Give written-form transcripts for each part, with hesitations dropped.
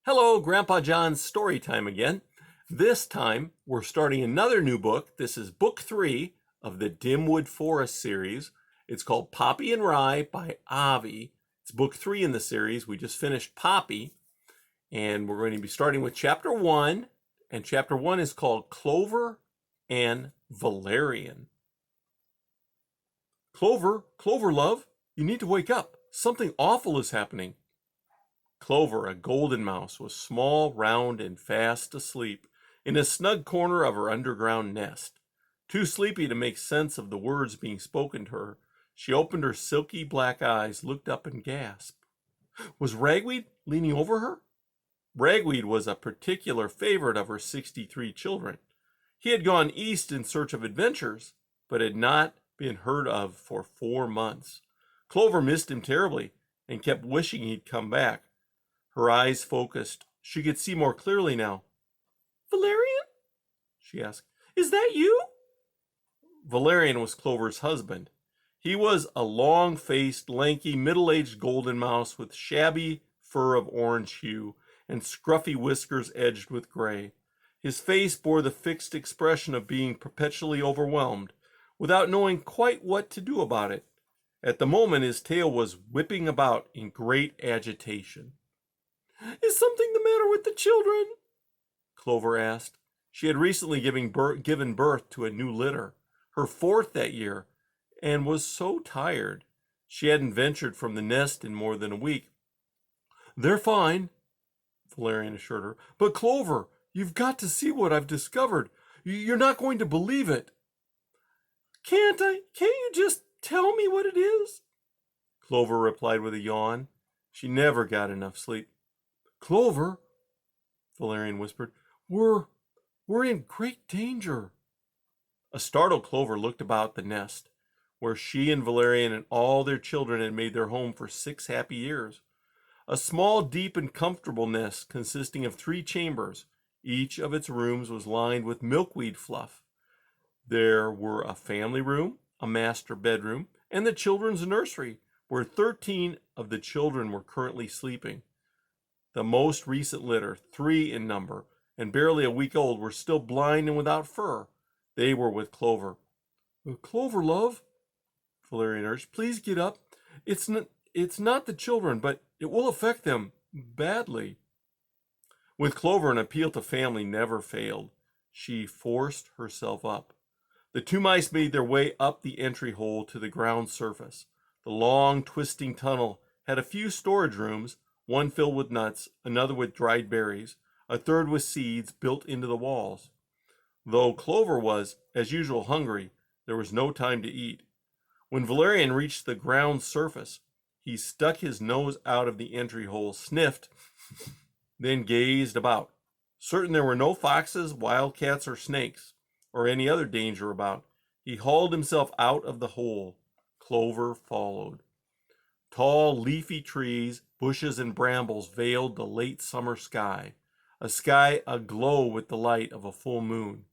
Hello, Grandpa John's story time again. This time, we're starting another new book. This is book 3 of the Dimwood Forest series. It's called Poppy and Rye by Avi. It's book 3 in the series. We just finished Poppy, and we're going to be starting with chapter 1. And chapter 1 is called Clover and Valerian. Clover, love, you need to wake up. Something awful is happening. Clover, a golden mouse, was small, round, and fast asleep in a snug corner of her underground nest. Too sleepy to make sense of the words being spoken to her, she opened her silky black eyes, looked up, and gasped. Was Ragweed leaning over her? Ragweed was a particular favorite of her 63 children. He had gone east in search of adventures, but had not been heard of for 4 months. Clover missed him terribly and kept wishing he'd come back. Her eyes focused. She could see more clearly now. "Valerian?" she asked. "Is that you?" Valerian was Clover's husband. He was a long-faced, lanky, middle-aged golden mouse with shabby fur of orange hue and scruffy whiskers edged with gray. His face bore the fixed expression of being perpetually overwhelmed, without knowing quite what to do about it. At the moment, his tail was whipping about in great agitation. "Is something the matter with the children?" Clover asked. She had recently given birth to a new litter, her 4th that year, and was so tired. She hadn't ventured from the nest in more than a week. "They're fine," Valerian assured her. "But Clover, you've got to see what I've discovered. You're not going to believe it." Can't you just tell me what it is?" Clover replied with a yawn. She never got enough sleep. "Clover," Valerian whispered, we're in great danger." A startled Clover looked about the nest, where she and Valerian and all their children had made their home for 6 happy years. A small, deep, and comfortable nest consisting of 3 chambers. Each of its rooms was lined with milkweed fluff. There were a family room, a master bedroom, and the children's nursery, where 13 of the children were currently sleeping. The most recent litter, 3 in number, and barely a week old, were still blind and without fur. They were with Clover. "Clover, love," Valerian urged, "please get up. It's not the children, but it will affect them badly." With Clover, an appeal to family never failed. She forced herself up. The 2 mice made their way up the entry hole to the ground surface. The long, twisting tunnel had a few storage rooms, one filled with nuts, another with dried berries, a third with seeds built into the walls. Though Clover was, as usual, hungry, there was no time to eat. When Valerian reached the ground surface, he stuck his nose out of the entry hole, sniffed, then gazed about. Certain there were no foxes, wildcats, or snakes, or any other danger about, he hauled himself out of the hole. Clover followed. Tall, leafy trees, bushes, and brambles veiled the late summer sky, a sky aglow with the light of a full moon.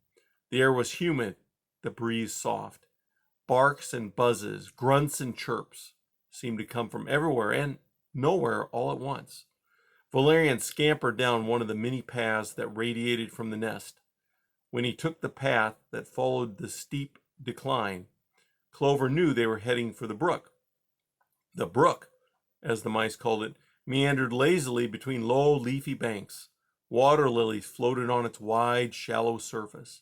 The air was humid, the breeze soft. Barks and buzzes, grunts and chirps seemed to come from everywhere and nowhere all at once. Valerian scampered down one of the many paths that radiated from the nest. When he took the path that followed the steep decline, Clover knew they were heading for the brook. The brook, as the mice called it, meandered lazily between low, leafy banks. Water lilies floated on its wide, shallow surface.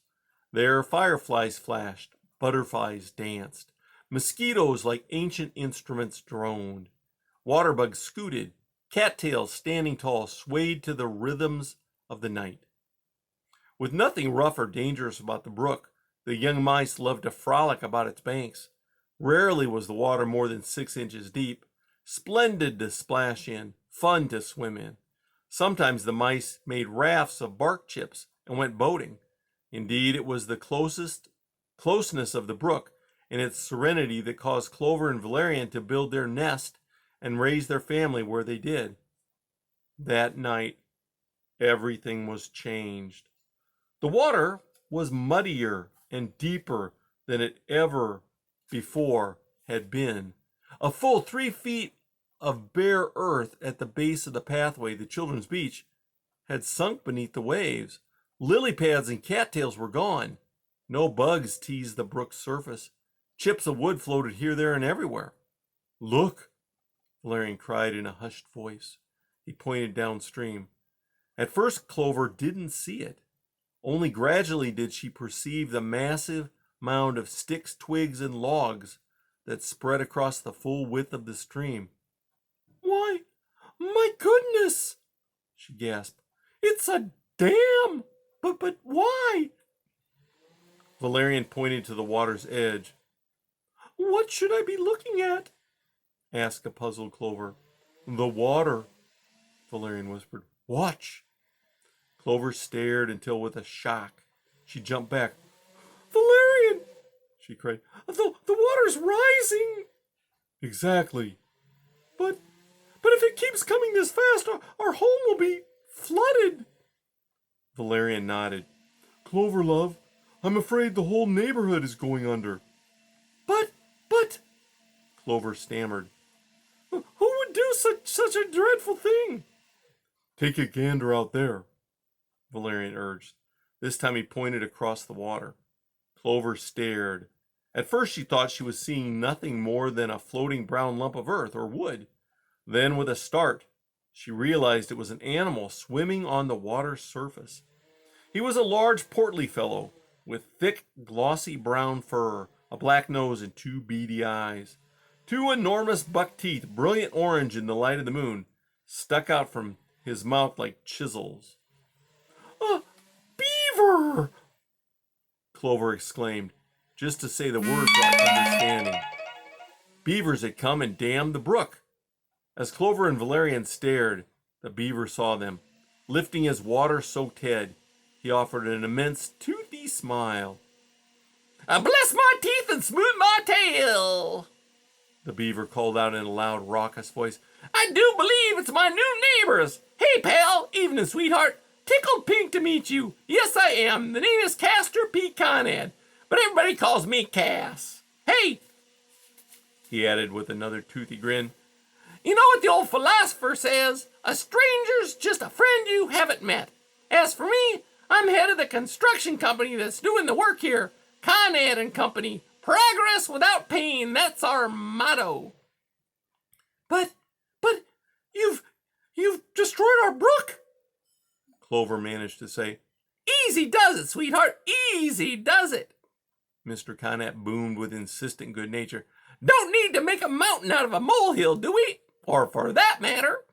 There fireflies flashed, butterflies danced. Mosquitoes, like ancient instruments, droned. Waterbugs scooted. Cattails, standing tall, swayed to the rhythms of the night. With nothing rough or dangerous about the brook, the young mice loved to frolic about its banks. Rarely was the water more than 6 inches deep. Splendid to splash in, fun to swim in. Sometimes the mice made rafts of bark chips and went boating. Indeed, it was the closeness of the brook and its serenity that caused Clover and Valerian to build their nest and raise their family where they did. That night, everything was changed. The water was muddier and deeper than it ever before had been. A full 3 feet of bare earth at the base of the pathway, the children's beach, had sunk beneath the waves. Lily pads and cattails were gone. No bugs teased the brook's surface. Chips of wood floated here, there, and everywhere. "Look," Valerian cried in a hushed voice. He pointed downstream. At first, Clover didn't see it. Only gradually did she perceive the massive mound of sticks, twigs, and logs that spread across the full width of the stream. "Why, my goodness," she gasped. "It's a dam! But why?" Valerian pointed to the water's edge. "What should I be looking at?" asked a puzzled Clover. "The water," Valerian whispered. "Watch." Clover stared until, with a shock, she jumped back. "Valerian!" she cried. The water's rising!" "Exactly." But if it keeps coming this fast, our home will be flooded." Valerian nodded. "Clover, love, I'm afraid the whole neighborhood is going under." But, Clover stammered. "Who would do such a dreadful thing?" "Take a gander out there," Valerian urged. This time he pointed across the water. Clover stared. At first she thought she was seeing nothing more than a floating brown lump of earth or wood. Then, with a start, she realized it was an animal swimming on the water's surface. He was a large, portly fellow with thick, glossy brown fur, a black nose, and two beady eyes. Two enormous buck teeth, brilliant orange in the light of the moon, stuck out from his mouth like chisels. "A beaver!" Clover exclaimed, just to say the word brought understanding. Beavers had come and dammed the brook. As Clover and Valerian stared, the beaver saw them. Lifting his water-soaked head, he offered an immense, toothy smile. "Bless my teeth and smooth my tail," the beaver called out in a loud, raucous voice. "I do believe it's my new neighbors. Hey, pal, evening, sweetheart. Tickled pink to meet you. Yes, I am. The name is Castor P. Conrad, but everybody calls me Cass. Hey," he added with another toothy grin, "you know what the old philosopher says? A stranger's just a friend you haven't met. As for me, I'm head of the construction company that's doing the work here. Conrad and Company. Progress without pain. That's our motto." But you've destroyed our brook," Clover managed to say. "Easy does it, sweetheart. Easy does it," Mr. Conrad boomed with insistent good nature. "Don't need to make a mountain out of a molehill, do we? Or for that matter,"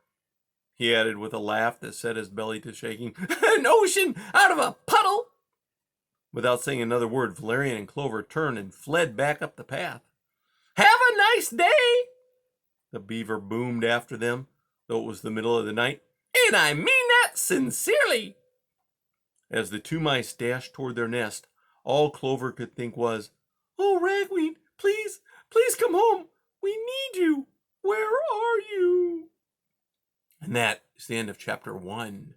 he added with a laugh that set his belly to shaking, "an ocean out of a puddle." Without saying another word, Valerian and Clover turned and fled back up the path. "Have a nice day," the beaver boomed after them, though it was the middle of the night. "And I mean that sincerely." As the two mice dashed toward their nest, all Clover could think was, "Oh, Ragweed, please come home. We need you. Where are you?" And that is the end of chapter 1.